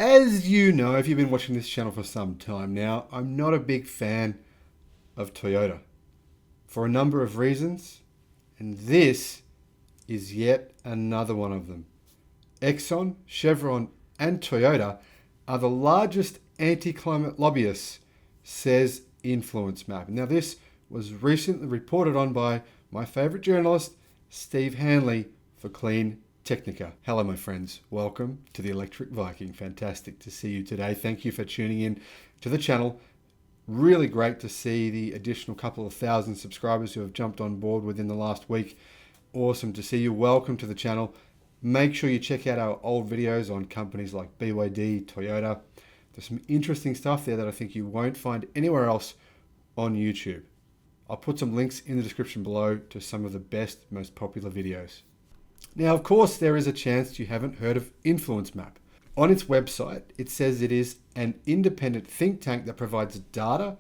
As you know, if you've been watching this channel for some time now, I'm not a big fan of Toyota for a number of reasons, and this is yet another one of them. Exxon, Chevron, and Toyota are the largest anti-climate lobbyists, says Influence Map. Now, this was recently reported on by my favorite journalist, Steve Hanley, for Cleantechnica. Hello, my friends. Welcome to the Electric Viking. Fantastic to see you today. Thank you for tuning in to the channel. Really great to see the additional couple of thousand subscribers who have jumped on board within the last week. Awesome to see you. Welcome to the channel. Make sure you check out our old videos on companies like BYD, Toyota. There's some interesting stuff there that I think you won't find anywhere else on YouTube. I'll put some links in the description below to some of the best, most popular videos. Now, of course, there is a chance you haven't heard of Influence Map. On its website, it says it is an independent think tank that provides data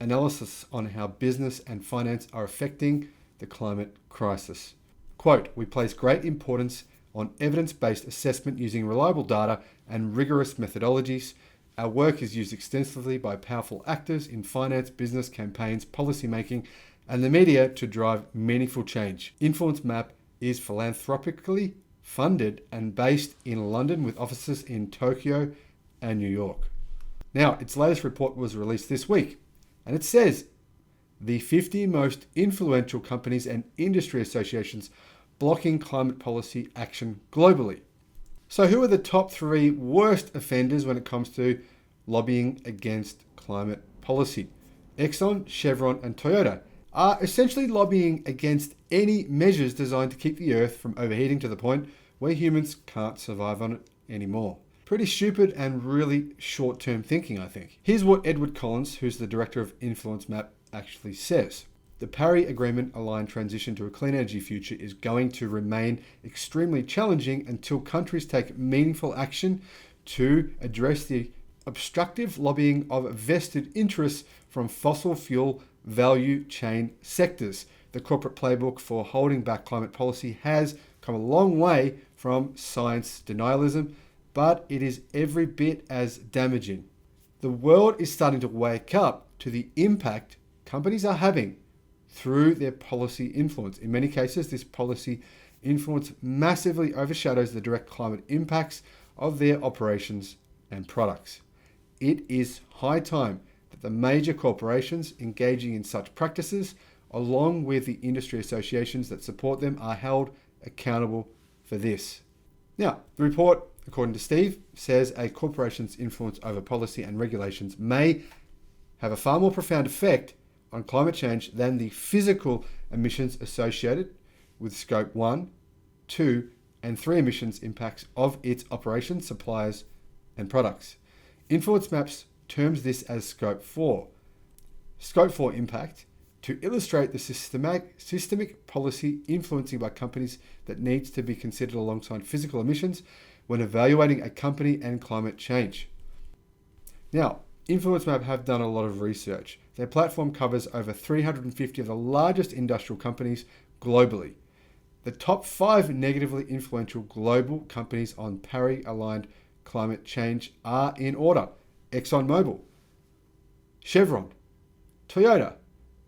analysis on how business and finance are affecting the climate crisis. Quote, "We place great importance on evidence-based assessment using reliable data and rigorous methodologies. Our work is used extensively by powerful actors in finance, business, campaigns, policy making, and the media to drive meaningful change. Influence Map is philanthropically funded and based in London with offices in Tokyo and New York." Now, its latest report was released this week, and it says the 50 most influential companies and industry associations blocking climate policy action globally. So who are the top 3 worst offenders when it comes to lobbying against climate policy? Exxon, Chevron, and Toyota are essentially lobbying against any measures designed to keep the earth from overheating to the point where humans can't survive on it anymore. Pretty stupid and really short-term thinking, I think. Here's what Edward Collins, who's the director of Influence Map, actually says. The Paris Agreement-aligned transition to a clean energy future is going to remain extremely challenging until countries take meaningful action to address the obstructive lobbying of vested interests from fossil fuel value chain sectors. The corporate playbook for holding back climate policy has come a long way from science denialism, but it is every bit as damaging. The world is starting to wake up to the impact companies are having through their policy influence. In many cases, this policy influence massively overshadows the direct climate impacts of their operations and products. It is high time that the major corporations engaging in such practices, along with the industry associations that support them, are held accountable for this. Now, the report, according to Steve, says a corporation's influence over policy and regulations may have a far more profound effect on climate change than the physical emissions associated with scope 1, 2, and 3 emissions impacts of its operations, suppliers, and products. Influence Maps terms this as scope 4. Scope 4 impact to illustrate the systemic policy influencing by companies that needs to be considered alongside physical emissions when evaluating a company and climate change. Now, Influence Map have done a lot of research. Their platform covers over 350 of the largest industrial companies globally. The top 5 negatively influential global companies on Paris-aligned climate change are in order: ExxonMobil, Chevron, Toyota,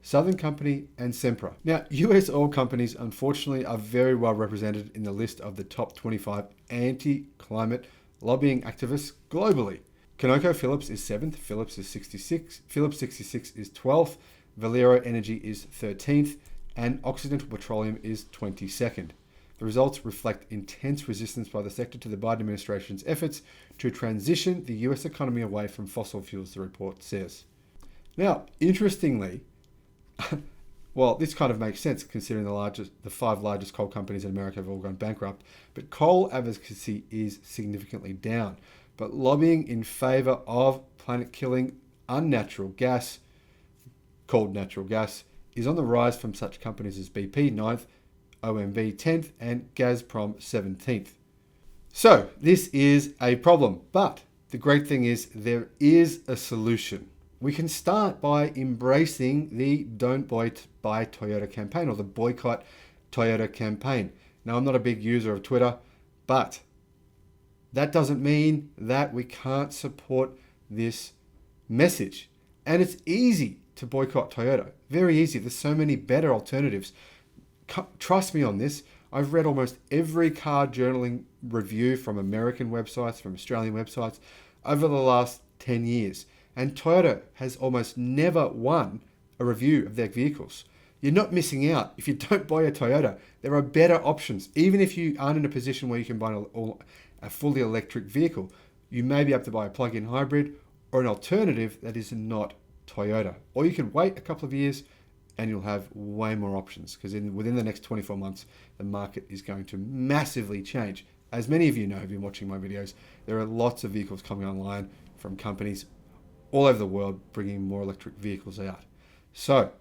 Southern Company, and Sempra. Now, US oil companies, unfortunately, are very well represented in the list of the top 25 anti-climate lobbying activists globally. ConocoPhillips is 7th, Phillips 66 is 12th, Valero Energy is 13th, and Occidental Petroleum is 22nd. The results reflect intense resistance by the sector to the Biden administration's efforts to transition the US economy away from fossil fuels, the report says. Now, interestingly, well, this kind of makes sense considering the 5 largest coal companies in America have all gone bankrupt, but coal advocacy is significantly down. But lobbying in favor of planet-killing unnatural gas, called natural gas, is on the rise from such companies as BP 9th, OMV 10th, and Gazprom 17th. So this is a problem, but the great thing is there is a solution. We can start by embracing the Don't Buy Toyota campaign, or the Boycott Toyota campaign. Now, I'm not a big user of Twitter, but that doesn't mean that we can't support this message. And it's easy to boycott Toyota. Very easy. There's so many better alternatives. Trust me on this. I've read almost every car journaling review from American websites, from Australian websites over the last 10 years. And Toyota has almost never won a review of their vehicles. You're not missing out. If you don't buy a Toyota, there are better options. Even if you aren't in a position where you can buy a fully electric vehicle, you may be able to buy a plug-in hybrid or an alternative that is not Toyota. Or you can wait a couple of years and you'll have way more options, because within the next 24 months, the market is going to massively change. As many of you know, have been watching my videos, there are lots of vehicles coming online from companies all over the world bringing more electric vehicles out. So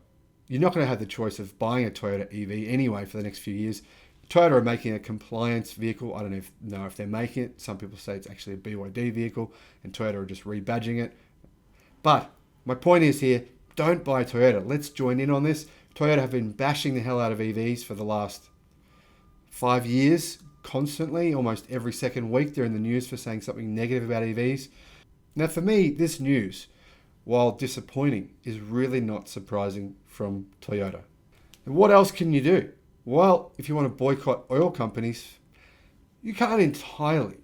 you're not going to have the choice of buying a Toyota EV anyway for the next few years. Toyota are making a compliance vehicle. I don't know if they're making it. Some people say it's actually a BYD vehicle and Toyota are just rebadging it. But my point is here, don't buy a Toyota. Let's join in on this. Toyota have been bashing the hell out of EVs for the last 5 years, constantly. Almost every second week they're in the news for saying something negative about EVs. Now for me, this news, while disappointing, is really not surprising from Toyota. And what else can you do? Well, if you want to boycott oil companies, you can't entirely.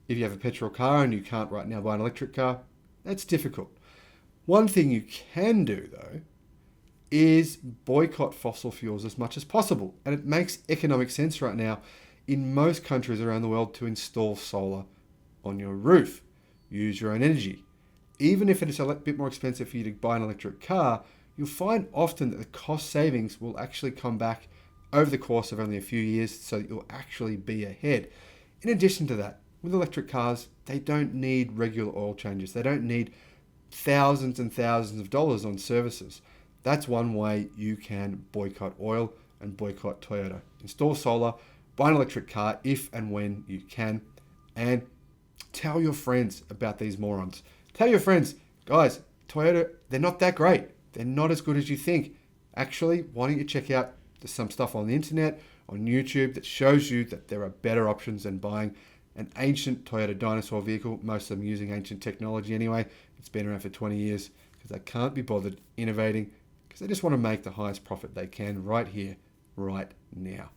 If you have a petrol car and you can't right now buy an electric car, that's difficult. One thing you can do, though, is boycott fossil fuels as much as possible. And it makes economic sense right now in most countries around the world to install solar on your roof. Use your own energy. Even if it is a bit more expensive for you to buy an electric car, you'll find often that the cost savings will actually come back over the course of only a few years, so that you'll actually be ahead. In addition to that, with electric cars, they don't need regular oil changes. They don't need thousands and thousands of dollars on services. That's one way you can boycott oil and boycott Toyota. Install solar, buy an electric car if and when you can, and tell your friends about these morons. Tell your friends, guys, Toyota, they're not that great. They're not as good as you think. Actually, why don't you check out some stuff on the internet, on YouTube, that shows you that there are better options than buying an ancient Toyota dinosaur vehicle. Most of them using ancient technology anyway. It's been around for 20 years because they can't be bothered innovating, because they just want to make the highest profit they can right here, right now.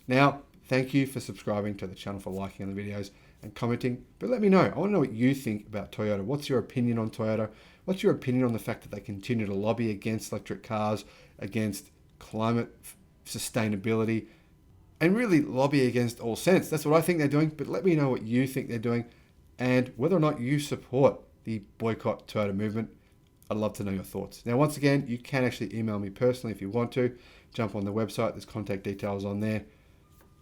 Now, thank you for subscribing to the channel, for liking on the videos and commenting. But let me know. I want to know what you think about Toyota. What's your opinion on Toyota? What's your opinion on the fact that they continue to lobby against electric cars, against climate sustainability, and really lobby against all sense? That's what I think they're doing, but let me know what you think they're doing and whether or not you support the boycott Toyota movement. I'd love to know your thoughts. Now, once again, you can actually email me personally if you want to. Jump on the website, there's contact details on there.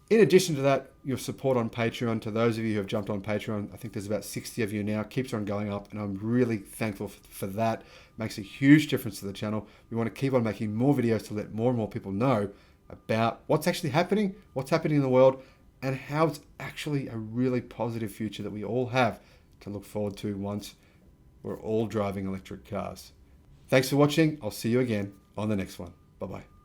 In addition to that, your support on Patreon. To those of you who have jumped on Patreon, I think there's about 60 of you now, keeps on going up, and I'm really thankful for that. It makes a huge difference to the channel. We want to keep on making more videos to let more and more people know about what's actually happening, what's happening in the world, and how it's actually a really positive future that we all have to look forward to once we're all driving electric cars. Thanks for watching. I'll see you again on the next one. Bye-bye.